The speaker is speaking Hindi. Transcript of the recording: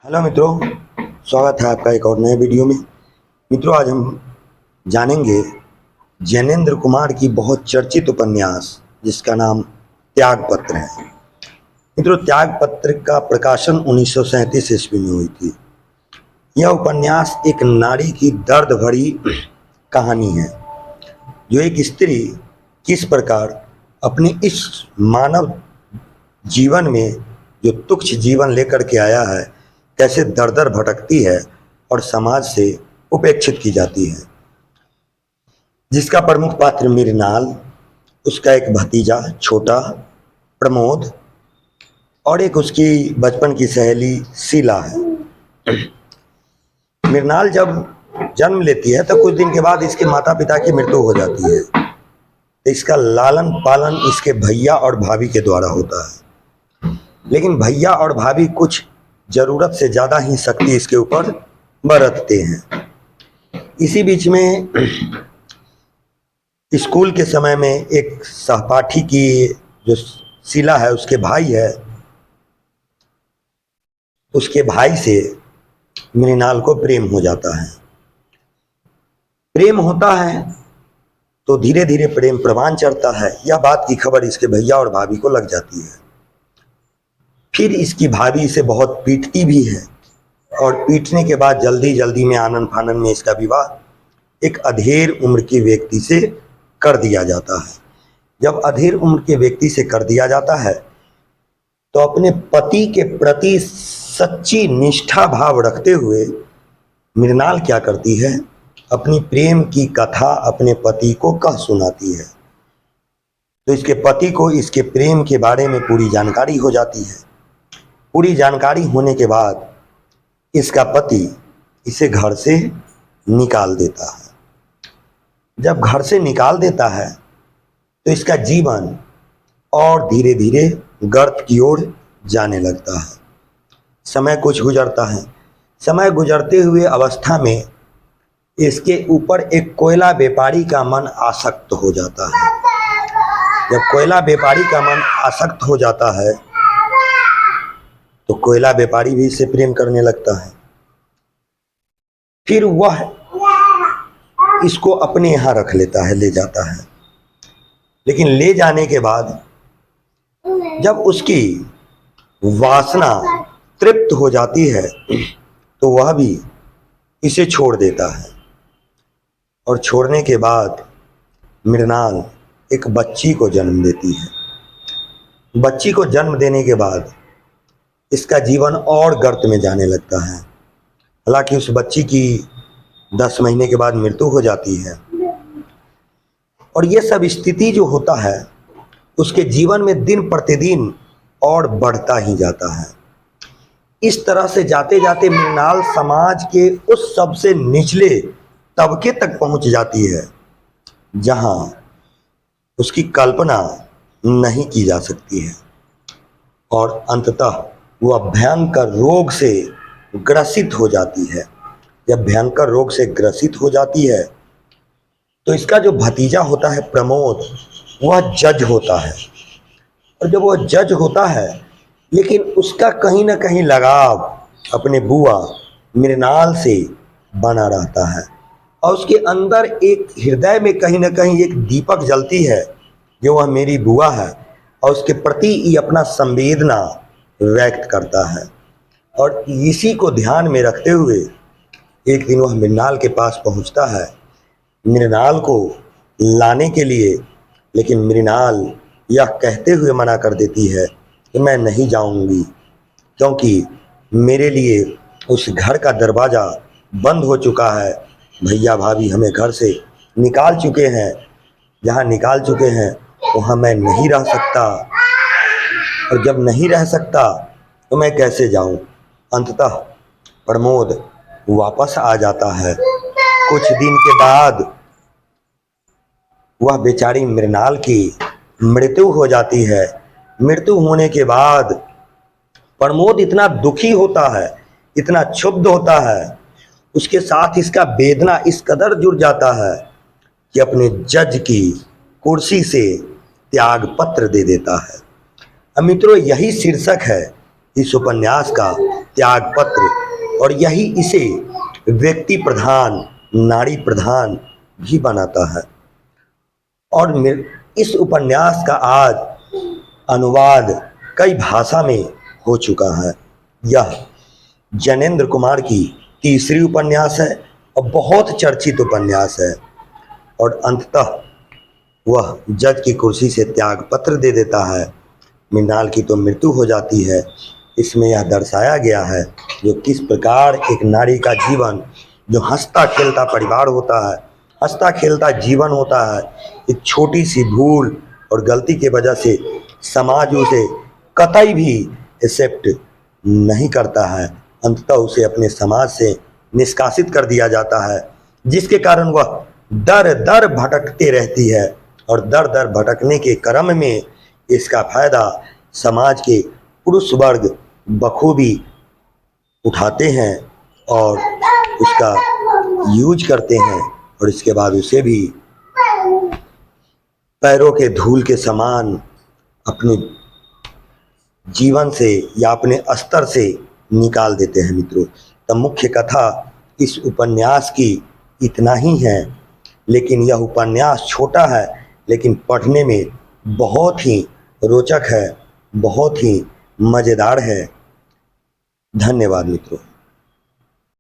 हेलो मित्रों, स्वागत है आपका एक और नए वीडियो में। मित्रों, आज हम जानेंगे जैनेंद्र कुमार की बहुत चर्चित उपन्यास जिसका नाम त्यागपत्र है। मित्रों, त्यागपत्र का प्रकाशन 1937 ईस्वी में हुई थी। यह उपन्यास एक नारी की दर्द भरी कहानी है, जो एक स्त्री किस प्रकार अपने इस मानव जीवन में जो तुच्छ जीवन लेकर के आया है, कैसे दर दर भटकती है और समाज से उपेक्षित की जाती है। जिसका प्रमुख पात्र मृणाल, उसका एक भतीजा छोटा प्रमोद और एक उसकी बचपन की सहेली शीला है। मृणाल जब जन्म लेती है तो कुछ दिन के बाद इसके माता पिता की मृत्यु हो जाती है। तो इसका लालन पालन इसके भैया और भाभी के द्वारा होता है, लेकिन भैया और भाभी कुछ ज़रूरत से ज़्यादा ही शक्ति इसके ऊपर बरतते हैं। इसी बीच में स्कूल के समय में एक सहपाठी की जो शीला है, उसके भाई है, उसके भाई से मृणाल को प्रेम हो जाता है। प्रेम होता है तो धीरे धीरे प्रेम प्रवान चढ़ता है। यह बात की खबर इसके भैया और भाभी को लग जाती है। फिर इसकी भाभी इसे बहुत पीटती भी है और पीटने के बाद जल्दी जल्दी में आनन फानन में इसका विवाह एक अधेड़ उम्र के व्यक्ति से कर दिया जाता है। जब अधेड़ उम्र के व्यक्ति से कर दिया जाता है तो अपने पति के प्रति सच्ची निष्ठा भाव रखते हुए मृणाल क्या करती है, अपनी प्रेम की कथा अपने पति को कह सुनाती है। तो इसके पति को इसके प्रेम के बारे में पूरी जानकारी हो जाती है। पूरी जानकारी होने के बाद इसका पति इसे घर से निकाल देता है। जब घर से निकाल देता है तो इसका जीवन और धीरे धीरे गर्त की ओर जाने लगता है। समय कुछ गुजरता है। समय गुजरते हुए अवस्था में इसके ऊपर एक कोयला व्यापारी का मन आसक्त हो जाता है। जब कोयला व्यापारी का मन आसक्त हो जाता है तो कोयला व्यापारी भी इससे प्रेम करने लगता है। फिर वह इसको अपने यहाँ रख लेता है, ले जाता है। लेकिन ले जाने के बाद जब उसकी वासना तृप्त हो जाती है तो वह भी इसे छोड़ देता है। और छोड़ने के बाद मृणाल एक बच्ची को जन्म देती है। बच्ची को जन्म देने के बाद इसका जीवन और गर्त में जाने लगता है। हालांकि उस बच्ची की 10 महीने के बाद मृत्यु हो जाती है। और ये सब स्थिति जो होता है उसके जीवन में दिन प्रतिदिन और बढ़ता ही जाता है। इस तरह से जाते जाते मृणाल समाज के उस सबसे निचले तबके तक पहुंच जाती है जहां उसकी कल्पना नहीं की जा सकती है। और अंततः वह भयंकर रोग से ग्रसित हो जाती है। जब भयंकर रोग से ग्रसित हो जाती है तो इसका जो भतीजा होता है प्रमोद, वह जज होता है। और जब वह जज होता है लेकिन उसका कहीं ना कहीं लगाव अपने बुआ मृणाल से बना रहता है। और उसके अंदर एक हृदय में कहीं ना कहीं एक दीपक जलती है जो वह मेरी बुआ है, और उसके प्रति ये अपना संवेदना व्यक्त करता है। और इसी को ध्यान में रखते हुए एक दिन वह मृणाल के पास पहुंचता है, मृणाल को लाने के लिए। लेकिन मृणाल यह कहते हुए मना कर देती है कि मैं नहीं जाऊंगी, क्योंकि मेरे लिए उस घर का दरवाज़ा बंद हो चुका है। भैया भाभी हमें घर से निकाल चुके हैं। जहाँ निकाल चुके हैं वहाँ मैं नहीं रह सकता, और जब नहीं रह सकता तो मैं कैसे जाऊं। अंततः प्रमोद वापस आ जाता है। कुछ दिन के बाद वह बेचारी मृणाल की मृत्यु हो जाती है। मृत्यु होने के बाद प्रमोद इतना दुखी होता है, इतना क्षुब्ध होता है, उसके साथ इसका वेदना इस कदर जुड़ जाता है कि अपने जज की कुर्सी से त्याग पत्र दे देता है। अब मित्रों, यही शीर्षक है इस उपन्यास का, त्याग पत्र, और यही इसे व्यक्ति प्रधान, नारी प्रधान भी बनाता है। और इस उपन्यास का आज अनुवाद कई भाषा में हो चुका है। यह जैनेंद्र कुमार की तीसरी उपन्यास है और बहुत चर्चित उपन्यास है। और अंततः वह जज की कुर्सी से त्याग पत्र दे देता है। मृणाल की तो मृत्यु हो जाती है। इसमें यह दर्शाया गया है जो किस प्रकार एक नारी का जीवन, जो हंसता खेलता परिवार होता है, हंसता खेलता जीवन होता है, एक छोटी सी भूल और गलती के वजह से समाज उसे कतई भी एक्सेप्ट नहीं करता है। अंततः उसे अपने समाज से निष्कासित कर दिया जाता है, जिसके कारण वह दर दर भटकते रहती है। और दर दर भटकने के क्रम में इसका फायदा समाज के पुरुष वर्ग बखूबी उठाते हैं और उसका यूज करते हैं, और इसके बाद उसे भी पैरों के धूल के समान अपने जीवन से या अपने स्तर से निकाल देते हैं। मित्रों, तो मुख्य कथा इस उपन्यास की इतना ही है, लेकिन यह उपन्यास छोटा है लेकिन पढ़ने में बहुत ही रोचक है, बहुत ही मज़ेदार है। धन्यवाद मित्रों।